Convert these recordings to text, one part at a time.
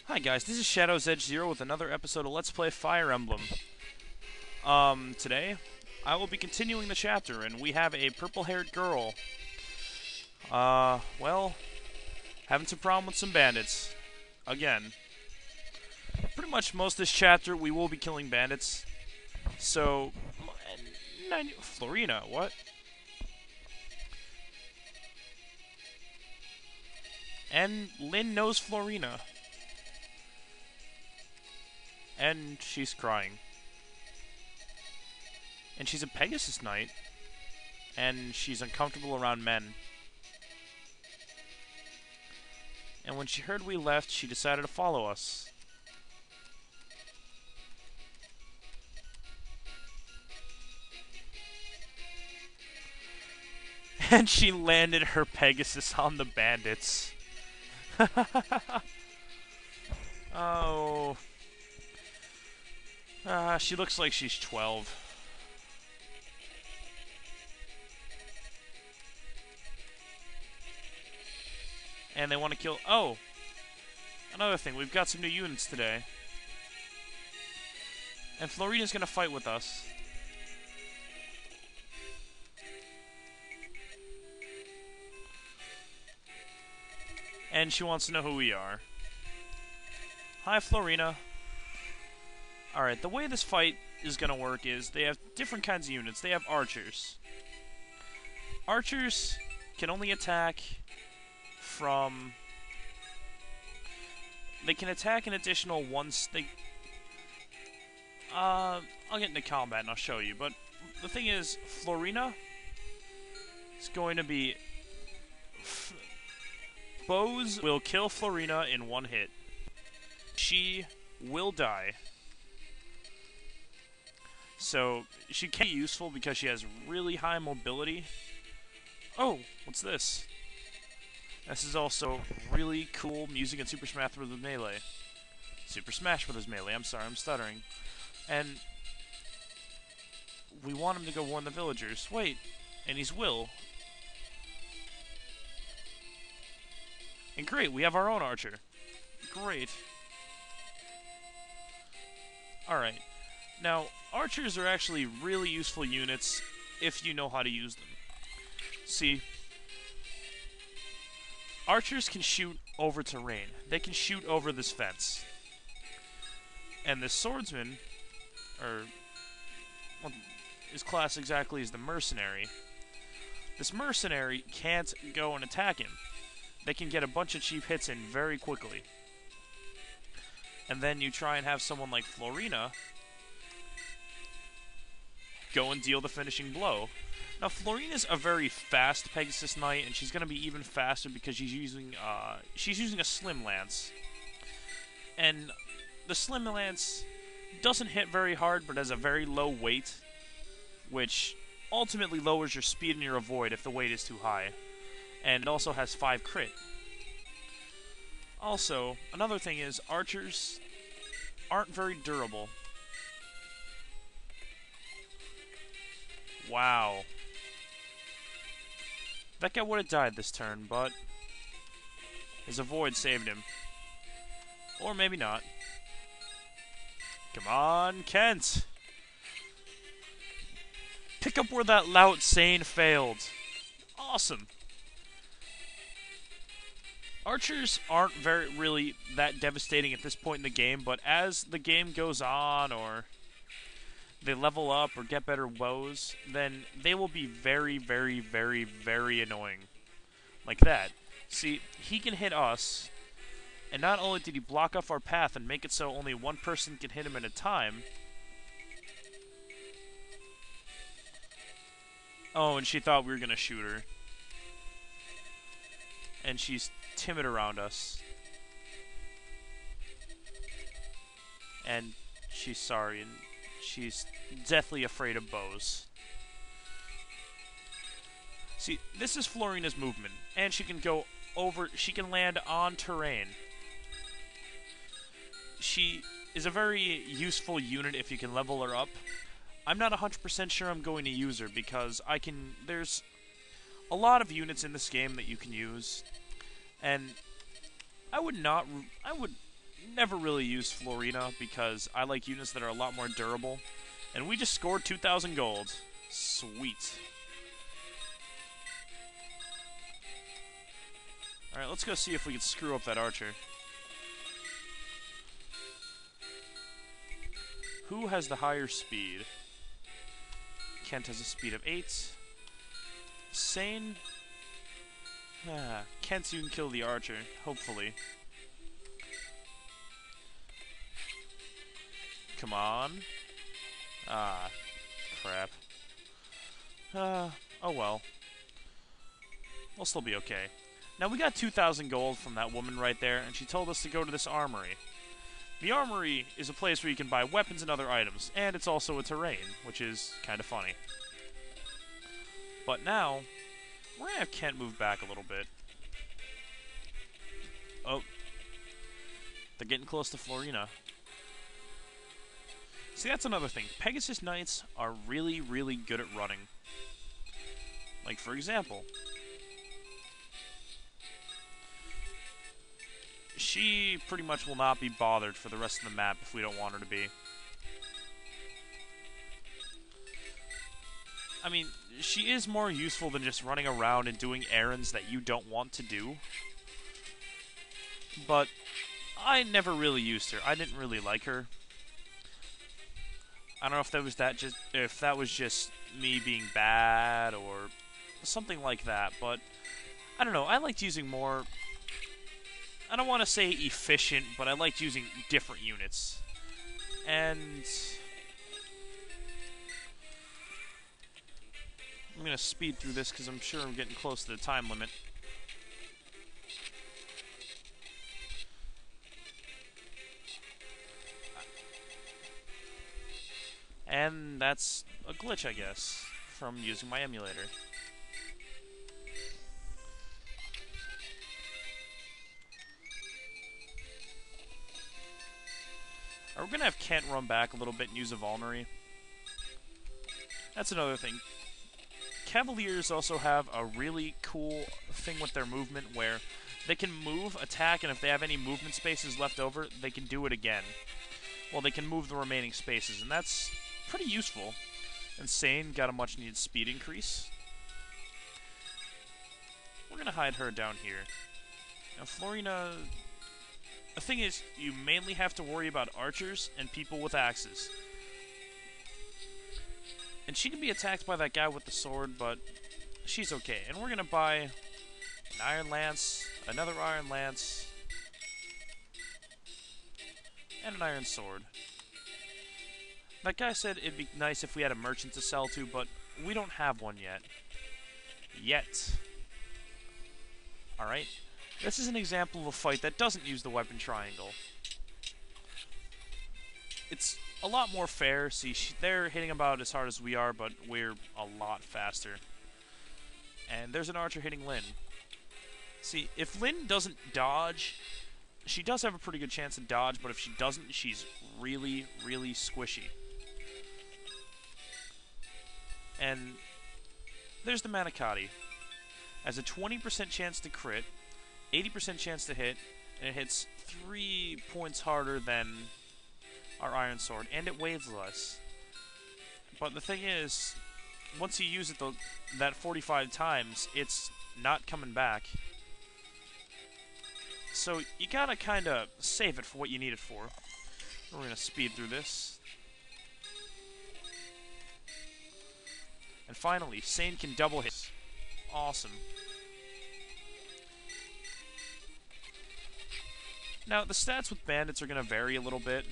Hi guys, this is Shadow's Edge Zero with another episode of Let's Play Fire Emblem. Today, I will be continuing the chapter, and we have a purple-haired girl. Well, having some problem with some bandits. Again. Pretty much most of this chapter, we will be killing bandits. So, Florina, what? And Lynn knows Florina. And she's crying. And she's a Pegasus Knight. And she's uncomfortable around men. And when she heard we left, she decided to follow us. And she landed her Pegasus on the bandits. Oh. She looks like she's 12. And they want to kill... Oh! Another thing, we've got some new units today. And Florina's gonna fight with us. And she wants to know who we are. Hi, Florina. Alright, the way this fight is gonna work is they have different kinds of units. They have archers. Archers can only attack from... They can attack an additional once they... I'll get into combat and I'll show you, but the thing is, Florina is going to be... Bows will kill Florina in one hit. She will die. So, she can be useful because she has really high mobility. Oh, what's this? This is also really cool music in Super Smash Bros. Melee. Super Smash Bros. Melee, I'm sorry, I'm stuttering. And we want him to go warn the villagers. Wait, and he's Will. And great, we have our own archer. Great. Alright. Now, archers are actually really useful units if you know how to use them. See, archers can shoot over terrain. They can shoot over this fence. And the swordsman, well, his class exactly is the mercenary. This mercenary can't go and attack him. They can get a bunch of cheap hits in very quickly. And then you try and have someone like Florina go and deal the finishing blow. Now, Florina's a very fast Pegasus Knight, and she's going to be even faster because she's using a Slim Lance. And the Slim Lance doesn't hit very hard, but has a very low weight, which ultimately lowers your speed and your avoid if the weight is too high. And it also has 5 crit. Also, another thing is, archers aren't very durable. Wow. That guy would have died this turn, but his avoid saved him. Or maybe not. Come on, Kent! Pick up where that Lao Tsane failed. Awesome. Archers aren't really that devastating at this point in the game, but as the game goes on, or they level up or get better bows, then they will be very, very, very, very annoying. Like that. See, he can hit us, and not only did he block off our path and make it so only one person can hit him at a time. Oh, and she thought we were going to shoot her. And she's timid around us. And she's sorry, and she's deathly afraid of bows. See, this is Florina's movement, and she can go over, she can land on terrain. She is a very useful unit if you can level her up. I'm not 100% sure I'm going to use her because there's a lot of units in this game that you can use, and I would never really use Florina because I like units that are a lot more durable. And we just scored 2,000 gold. Sweet. Alright, let's go see if we can screw up that archer. Who has the higher speed? Kent has a speed of 8. Sane? Kent, you can kill the archer, hopefully. Come on. Ah, crap. Oh well. We'll still be okay. Now, we got 2,000 gold from that woman right there, and she told us to go to this armory. The armory is a place where you can buy weapons and other items, and it's also a terrain, which is kind of funny. But now, we're going to have Kent move back a little bit. Oh. They're getting close to Florina. See, that's another thing. Pegasus Knights are really, really good at running. Like, for example, she pretty much will not be bothered for the rest of the map if we don't want her to be. I mean, she is more useful than just running around and doing errands that you don't want to do. But I never really used her. I didn't really like her. I don't know if that was just me being bad or something like that, but I don't know. I liked using more, I don't want to say efficient, but I liked using different units. And I'm going to speed through this because I'm sure I'm getting close to the time limit. And that's a glitch, I guess, from using my emulator. We're going to have Kent run back a little bit and use a Vulnerary. That's another thing. Cavaliers also have a really cool thing with their movement where they can move, attack, and if they have any movement spaces left over, they can do it again. Well, they can move the remaining spaces, and that's pretty useful. Insane got a much-needed speed increase. We're going to hide her down here. Now, Florina, the thing is, you mainly have to worry about archers and people with axes. And she can be attacked by that guy with the sword, but she's okay. And we're going to buy an Iron Lance, another Iron Lance, and an Iron Sword. That guy said it'd be nice if we had a merchant to sell to, but we don't have one yet. Alright. This is an example of a fight that doesn't use the weapon triangle. It's a lot more fair. See, they're hitting about as hard as we are, but we're a lot faster. And there's an archer hitting Lynn. See, if Lynn doesn't dodge, she does have a pretty good chance to dodge, but if she doesn't, she's really, really squishy. And there's the Manicotti. Has a 20% chance to crit, 80% chance to hit, and it hits 3 points harder than our Iron Sword, and it weighs less. But the thing is, once you use it that 45 times, it's not coming back. So you gotta kinda save it for what you need it for. We're gonna speed through this. And finally, Sane can double hit. Awesome. Now, the stats with bandits are going to vary a little bit.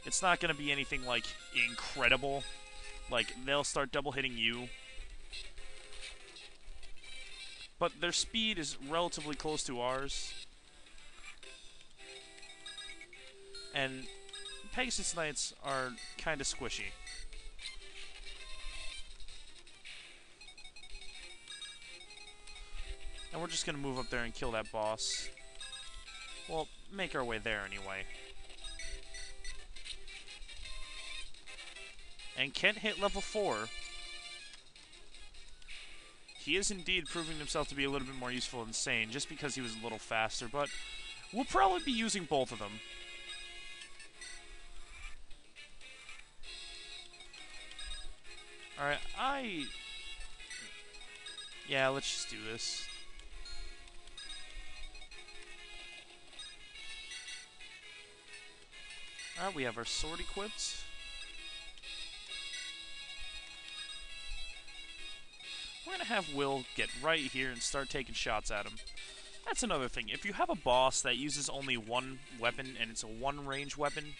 It's not going to be anything, like, incredible. Like, they'll start double hitting you. But their speed is relatively close to ours. And Pegasus Knights are kind of squishy. And we're just going to move up there and kill that boss. Well, make our way there anyway. And Kent hit level 4. He is indeed proving himself to be a little bit more useful than Sane, just because he was a little faster, but we'll probably be using both of them. Alright, yeah, let's just do this. Alright, we have our sword equipped. We're gonna have Will get right here and start taking shots at him. That's another thing. If you have a boss that uses only one weapon and it's a one-range weapon,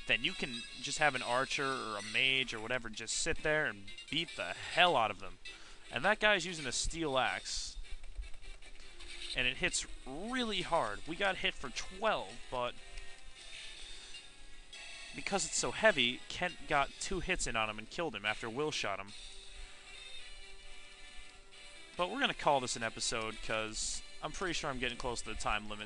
then you can just have an archer or a mage or whatever just sit there and beat the hell out of them. And that guy's using a steel axe. And it hits really hard. We got hit for 12, but because it's so heavy, Kent got 2 hits in on him and killed him after Will shot him. But we're going to call this an episode because I'm pretty sure I'm getting close to the time limit.